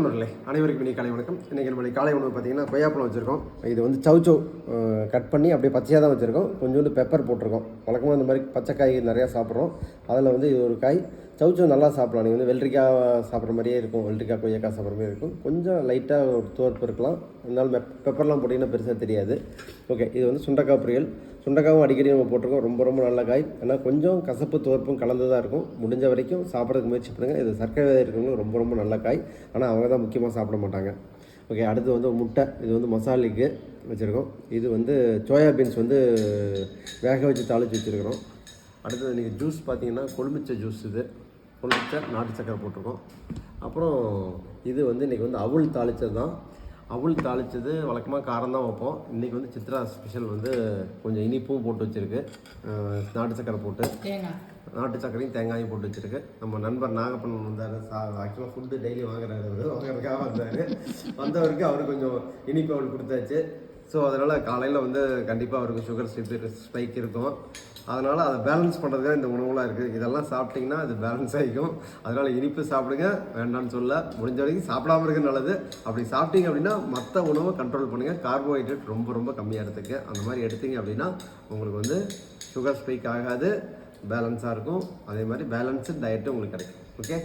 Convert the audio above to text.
நண்பர்களே, அனைவருக்கும் இனி காலை வணக்கம். இன்றைக்கி நம்மளுடைய காலை உணவு பார்த்திங்கன்னா கொய்யாப்பழம் வச்சுருக்கோம். இது வந்து சௌச்சோ கட் பண்ணி அப்படியே பச்சையாக தான் வச்சுருக்கோம். கொஞ்சோண்டு பெப்பர் போட்டிருக்கோம். வழக்கமாக இந்த மாதிரி பச்சை காய் நிறையா சாப்பிட்றோம். அதில் வந்து இது ஒரு காய் சௌச்சோ நல்லா சாப்பிடலாம். நீங்கள் வந்து வெள்ளரிக்காய் சாப்பிட்ற மாதிரியே இருக்கும், வெள்ளரிக்காய் கொய்யாக்காய் சாப்பிட்ற மாதிரி இருக்கும். கொஞ்சம் லைட்டாக ஒரு துவர்ப்பு இருக்கலாம், இருந்தாலும் பெப்பர்லாம் போட்டிங்கன்னா பெருசாக தெரியாது. ஓகே, இது வந்து சுண்டைக்காய் பொரியல். சுண்டைக்காவும் அடிக்கடி நம்ம போட்டிருக்கோம். ரொம்ப ரொம்ப நல்ல காய். ஏன்னா கொஞ்சம் கசப்பு துவர்ப்பும் கலந்து தான் இருக்கும். முடிஞ்ச வரைக்கும் சாப்பிட்றதுக்கு முயற்சி பண்ணுங்கள். இது சர்க்கரை வியாதி இருக்கிறவங்களும் ரொம்ப ரொம்ப நல்ல காய். ஆனால் அவங்க தான் முக்கியமாக சாப்பிட மாட்டாங்க. ஓகே, அடுத்து வந்து முட்டை. இது வந்து மசாலிக்கு வச்சுருக்கோம். இது வந்து சோயா பீன்ஸ் வந்து வேக வச்சு தாளித்து வச்சுருக்கிறோம். அடுத்தது இன்றைக்கி ஜூஸ் பார்த்திங்கன்னா கொழுமிச்சை ஜூஸ். இது கொழுமிச்சை நாட்டு சக்கரை போட்டிருக்கோம். அப்புறம் இது வந்து இன்றைக்கி வந்து அவுள் தாளித்தது தான். அவுள் தாளித்தது வழக்கமாக காரம் தான் வைப்போம். இன்றைக்கி வந்து சித்ரா ஸ்பெஷல் வந்து கொஞ்சம் இனிப்பும் போட்டு வச்சுருக்கு. நாட்டு சக்கரை போட்டு, நாட்டு சக்கரையும் தேங்காயும் போட்டு வச்சுருக்கு. நம்ம நண்பர் நாகப்பண்ணன் வந்தார். ஆக்சுவலாக ஃபுட்டு டெய்லி வாங்குறதுக்காக வந்தவருக்கு அவருக்கு கொஞ்சம் இனிப்பு அவள் கொடுத்தாச்சு. ஸோ அதனால் காலையில் வந்து கண்டிப்பாக அவருக்கு சுகர் ஸ்பைக் இருக்கும். அதனால் அதை பேலன்ஸ் பண்ணுறதுக்காக இந்த உணவுலாம் இருக்குது. இதெல்லாம் சாப்பிட்டிங்கன்னா அது பேலன்ஸ் ஆகிக்கும். அதனால் இனிப்பு சாப்பிடுங்க, வேண்டான்னு சொல்ல. முடிஞ்ச வரைக்கும் சாப்பிடாமல் இருக்க நல்லது. அப்படி சாப்பிட்டீங்க அப்படின்னா மற்ற உணவை கண்ட்ரோல் பண்ணுங்கள். கார்போஹைட்ரேட் ரொம்ப ரொம்ப கம்மியாக எடுத்துக்க. அந்த மாதிரி எடுத்தீங்க அப்படின்னா உங்களுக்கு வந்து சுகர் ஸ்பைக் ஆகாது, பேலன்ஸாக இருக்கும். அதே மாதிரி பேலன்ஸ்டு டயட்டும் உங்களுக்கு கிடைக்கும். ஓகே.